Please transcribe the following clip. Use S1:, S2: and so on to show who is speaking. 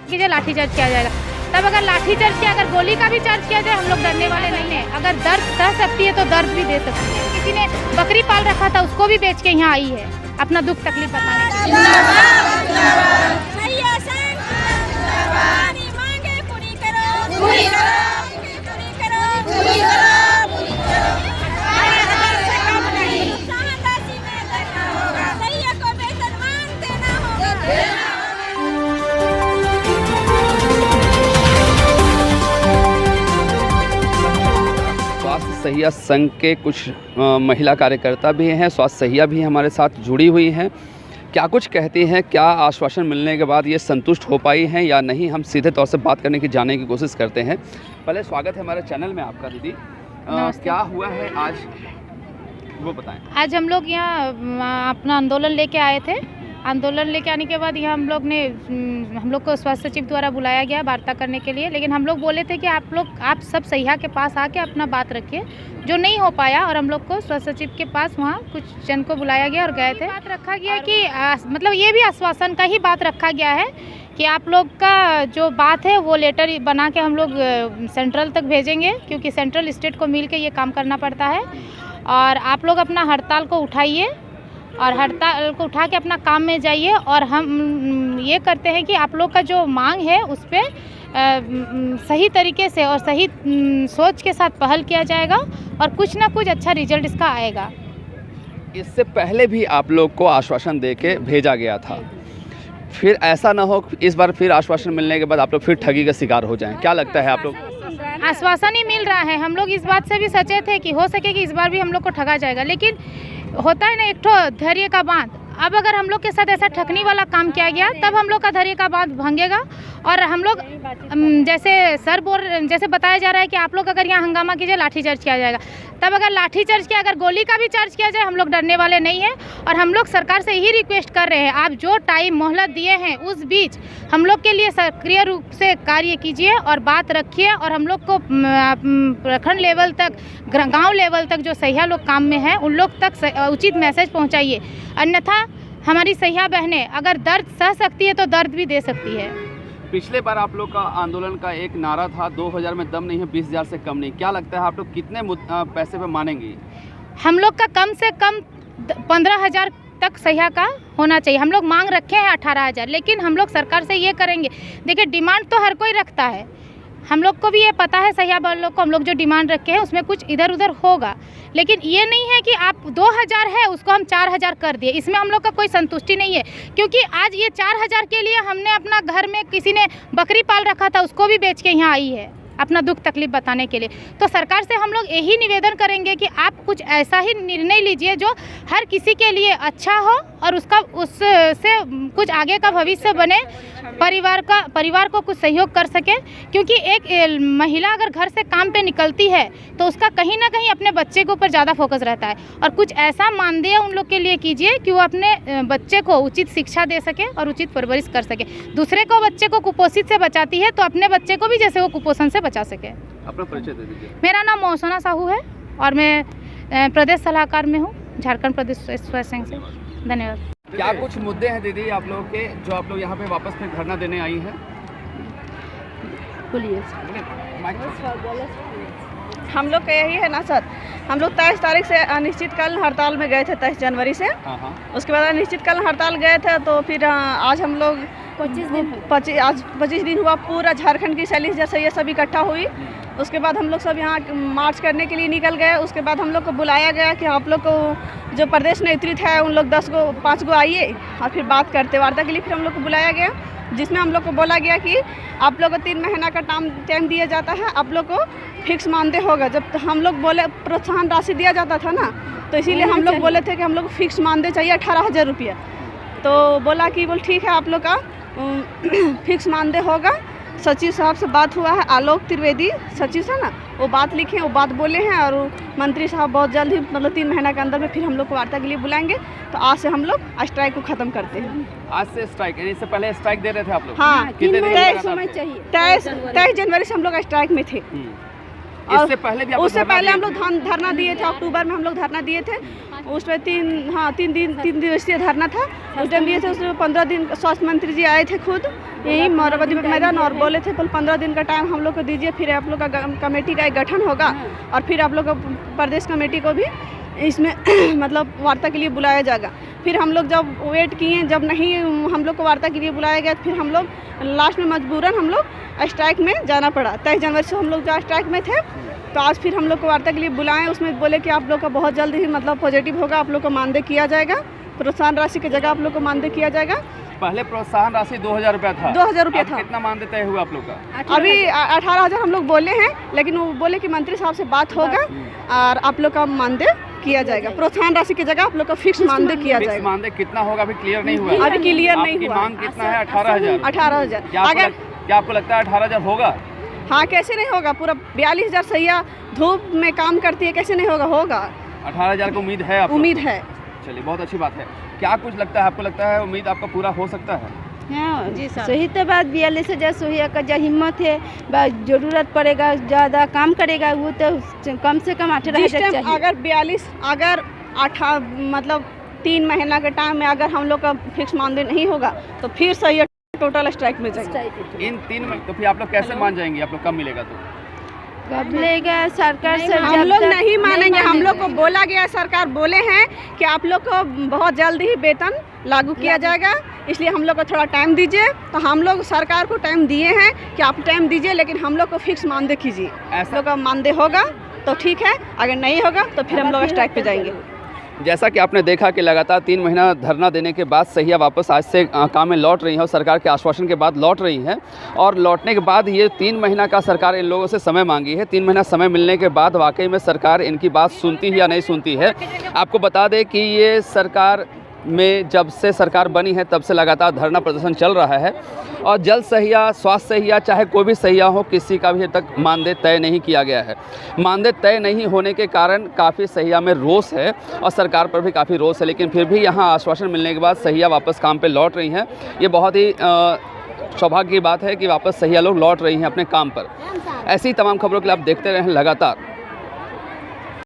S1: कीजिए लाठीचार्ज किया जाएगा। तब अगर लाठीचार्ज किया, अगर गोली का भी चार्ज किया जाए, हम लोग डरने वाले नहीं हैं। अगर दर्द सह सकती है तो दर्द भी दे सकती है। किसी ने बकरी पाल रखा था, उसको भी बेच के यहाँ आई है अपना दुख तकलीफ बताने के लिए।
S2: स्वास्थ्य सहिया संघ के कुछ महिला कार्यकर्ता भी हैं, स्वास्थ्य सहिया भी हमारे साथ जुड़ी हुई हैं। क्या कुछ कहती हैं, क्या आश्वासन मिलने के बाद ये संतुष्ट हो पाई हैं या नहीं, हम सीधे तौर से बात करने की जानने की कोशिश करते हैं। पहले स्वागत है हमारे चैनल में आपका दीदी। क्या हुआ है आज, वो बताएं।
S1: आज हम लोग यहाँ अपना आंदोलन लेके आए थे। आंदोलन लेके आने के बाद यहाँ हम लोग को स्वास्थ्य सचिव द्वारा बुलाया गया वार्ता करने के लिए, लेकिन हम लोग बोले थे कि आप सब सहिया के पास आके अपना बात रखिए, जो नहीं हो पाया। और हम लोग को स्वास्थ्य सचिव के पास वहाँ कुछ जन को बुलाया गया और गए थे। बात रखा गया कि मतलब ये भी आश्वासन का ही बात रखा गया है कि आप लोग का जो बात है वो लेटर बना के हम लोग सेंट्रल तक भेजेंगे, क्योंकि सेंट्रल स्टेट को मिल के ये काम करना पड़ता है। और आप लोग अपना हड़ताल को उठाइए और हड़ताल को उठा के अपना काम में जाइए। और हम ये करते हैं कि आप लोग का जो मांग है उस पर सही तरीके से और सही सोच के साथ पहल किया जाएगा और कुछ ना कुछ अच्छा रिजल्ट इसका आएगा।
S2: इससे पहले भी आप लोग को आश्वासन दे के भेजा गया था, फिर ऐसा ना हो इस बार फिर आश्वासन मिलने के बाद आप लोग फिर ठगी का शिकार हो जाएं। क्या लगता है आप लोग?
S1: आश्वासन ही मिल रहा है। हम लोग इस बात से भी सचेत थे कि हो सके कि इस बार भी हम लोग को ठगा जाएगा, लेकिन होता है ना एक ठो धैर्य का बांध। अब अगर हम लोग के साथ ऐसा ठगने वाला काम किया गया, तब हम लोग का धैर्य का बांध भांगेगा। और हम लोग जैसे बताया जा रहा है कि आप लोग अगर यहाँ हंगामा कीजिए लाठीचार्ज किया जाएगा। तब अगर लाठीचार्ज किया, अगर गोली का भी चार्ज किया जाए, हम लोग डरने वाले नहीं हैं। और हम लोग सरकार से यही रिक्वेस्ट कर रहे हैं, आप जो टाइम मोहलत दिए हैं उस बीच हम लोग के लिए सक्रिय रूप से कार्य कीजिए और बात रखिए। और हम लोग को प्रखंड लेवल तक, गांव लेवल तक जो सहिया लोग काम में हैं उन लोग तक उचित मैसेज पहुँचाइए। अन्यथा हमारी सहिया बहनें अगर दर्द सह सकती है तो दर्द भी दे सकती है।
S2: पिछले बार आप लोग का आंदोलन का एक नारा था 2000 में दम नहीं है 20,000 से कम नहीं। क्या लगता है आप लोग कितने पैसे पे मानेंगे?
S1: हम लोग का कम से कम 15,000 तक सहिया का होना चाहिए। हम लोग मांग रखे हैं 18,000, लेकिन हम लोग सरकार से ये करेंगे। देखिए, डिमांड तो हर कोई रखता है, हम लोग को भी ये पता है सहिया वाले लोग को हम लोग जो डिमांड रखे हैं उसमें कुछ इधर उधर होगा, लेकिन ये नहीं है कि आप 2,000 है उसको हम 4,000 कर दिए। इसमें हम लोग का कोई संतुष्टि नहीं है, क्योंकि आज ये 4,000 के लिए हमने अपना घर में किसी ने बकरी पाल रखा था, उसको भी बेच के यहाँ आई है अपना दुख तकलीफ बताने के लिए। तो सरकार से हम लोग यही निवेदन करेंगे कि आप कुछ ऐसा ही निर्णय लीजिए जो हर किसी के लिए अच्छा हो और उससे कुछ आगे का भविष्य बने, परिवार को कुछ सहयोग कर सके। क्योंकि एक महिला अगर घर से काम पे निकलती है तो उसका कहीं ना कहीं अपने बच्चे के ऊपर ज़्यादा फोकस रहता है। और कुछ ऐसा मानदेय उन लोग के लिए कीजिए कि वो अपने बच्चे को उचित शिक्षा दे सके और उचित परवरिश कर सके। दूसरे को बच्चे को कुपोषित से बचाती है तो अपने बच्चे को भी जैसे वो कुपोषण से बचा सके।
S2: अपना परिचय दे दीजिए।
S1: मेरा नाम मौसना साहू है और मैं प्रदेश सलाहकार में हूँ, झारखंड प्रदेश स्वयं संघ से। धन्यवाद।
S2: क्या कुछ मुद्दे हैं दीदी आप लोगों के जो आप लोग यहाँ पे वापस में धरना देने आई हैं?
S3: बोलिए। हम लोग का यही है ना सर, हम लोग 23 तारीख से अनिश्चितकालीन हड़ताल में गए थे 23 जनवरी से। उसके बाद अनिश्चितकालीन हड़ताल गए थे तो फिर आज हम लोग 25 दिन हुआ, पूरा झारखंड की 40,000 सहिया सब इकट्ठा हुई। उसके बाद हम लोग सब यहाँ मार्च करने के लिए निकल गए। उसके बाद हम लोग को बुलाया गया कि आप लोग को जो प्रदेश नेतृत्व है उन लोग 5 गो आइए और फिर बात करते वार्ता के लिए फिर हम लोग को बुलाया गया, जिसमें हम लोग को बोला गया कि आप लोग को 3 महीना का टाइम दिया जाता है, आप लोग को फिक्स मानदेय होगा। जब तो हम लोग बोले प्रोत्साहन राशि दिया जाता था ना, तो इसीलिए हम लोग बोले थे कि हम लोग को फिक्स मानदेय चाहिए 18,000 रुपया। तो बोला कि ठीक है आप लोग का फिक्स मानदेय होगा। सचिव साहब से बात हुआ है, आलोक त्रिवेदी सचिव से ना, वो बात लिखे, वो बात बोले हैं। और मंत्री साहब बहुत जल्द ही मतलब 3 महीना के अंदर में फिर हम लोग को वार्ता के लिए बुलाएंगे। तो आज से हम लोग स्ट्राइक को खत्म करते हैं।
S2: आज से स्ट्राइक, यानी इससे पहले स्ट्राइक दे रहे थे आप लोग?
S3: हाँ,
S2: कितने दिन
S3: 23 जनवरी से हम लोग स्ट्राइक में थे।
S2: इससे पहले भी आप लोग
S3: उससे
S2: धरना
S3: पहले हम
S2: दिए
S3: लोग धरना दिए थे, अक्टूबर में हम लोग धरना दिए थे। उसमें तीन दिवसीय धरना था, उस टाइम दिए थे। उसमें 15 दिन स्वास्थ्य मंत्री जी आए थे खुद यही मोरबी मैदान और बोले थे 15 दिन का टाइम हम लोग को दीजिए, फिर आप लोग का कमेटी का एक गठन होगा और फिर आप लोग प्रदेश कमेटी को भी इसमें मतलब वार्ता के लिए बुलाया जाएगा। फिर हम लोग जब वेट किए, जब नहीं हम लोग को वार्ता के लिए बुलाया गया, फिर हम लोग लास्ट में मजबूरन हम लोग स्ट्राइक में जाना पड़ा। 23 जनवरी से हम लोग जो स्ट्राइक में थे, तो आज फिर हम लोग को वार्ता के लिए बुलाएं। उसमें बोले कि आप लोग का बहुत जल्द ही मतलब पॉजिटिव होगा, आप लोग को मानदेय किया जाएगा, प्रोत्साहन राशि की जगह आप लोग को मानदेय किया जाएगा।
S2: पहले प्रोत्साहन राशि 2000 रुपया था,
S3: 2000 रुपया था।
S2: कितना मानदेय तय हुआ आप लोग का?
S3: अभी 18,000 हम लोग बोले हैं, लेकिन वो बोले कि मंत्री साहब से बात होगा और आप लोग का मानदेय किया जाएगा। प्रोत्साहन राशि की जगह आप लोग का फिक्स मानदेय किया जाएगा।
S2: मानदेय कितना होगा अभी क्लियर नहीं हुआ?
S3: अभी क्लियर नहीं हुआ।
S2: मांग कितना है? 18,000।
S3: 18,000। अगर
S2: क्या आपको लगता है 18,000 होगा?
S3: हाँ, कैसे नहीं होगा? पूरा 42,000 सैया धूप में काम करती है, कैसे नहीं होगा? होगा।
S2: 18,000 को उम्मीद है?
S3: उम्मीद है।
S2: चलिए, बहुत अच्छी बात है। क्या कुछ लगता है, आपको लगता है उम्मीद आपका पूरा हो सकता है?
S4: हाँ जी सर, सही तो बात। 42,000 सोहिया का जो हिम्मत है, जरूरत पड़ेगा ज़्यादा काम करेगा वो तो कम से कम 18,000 चाहिए।
S3: अगर 3 महीना के टाइम में अगर हम लोग का फिक्स मानदेय नहीं होगा तो फिर सही टोटल स्ट्राइक में जाएंगे।
S2: इन 3 तो फिर आप लोग कैसे मान जाएंगे? आप लोग कब मिलेगा? तो
S4: कब लेगा सरकार से?
S3: हम लोग नहीं मानेंगे। हम लोग को बोला गया, सरकार बोले हैं कि आप लोग को बहुत जल्द ही वेतन लागू किया जाएगा, इसलिए हम लोग को थोड़ा टाइम दीजिए। तो हम लोग सरकार को टाइम दिए हैं कि आप टाइम दीजिए, लेकिन हम लोग को फिक्स मानदेय कीजिए। ऐसा लोग का मानदेय होगा तो ठीक है, अगर नहीं होगा तो फिर हम लोग स्ट्राइक पे जाएंगे।
S2: जैसा कि आपने देखा कि लगातार 3 महीना धरना देने के बाद सहिया वापस आज से काम में लौट रही हैं और सरकार के आश्वासन के बाद लौट रही हैं। और लौटने के बाद ये 3 महीना का सरकार इन लोगों से समय मांगी है। 3 महीना समय मिलने के बाद वाकई में सरकार इनकी बात सुनती है या नहीं सुनती है। आपको बता दें कि ये सरकार में जब से सरकार बनी है तब से लगातार धरना प्रदर्शन चल रहा है और जल सहिया, स्वास्थ्य सहिया, चाहे कोई भी सहिया हो, किसी का भी अभी तक मानदेय तय नहीं किया गया है। मानदेय तय नहीं होने के कारण काफ़ी सहिया में रोष है और सरकार पर भी काफ़ी रोष है, लेकिन फिर भी यहाँ आश्वासन मिलने के बाद सहिया वापस काम पे लौट रही हैं। ये बहुत ही सौभाग्य की बात है कि वापस सहिया लोग लौट रही हैं अपने काम पर। ऐसी तमाम खबरों के लिए आप देखते रहें लगातार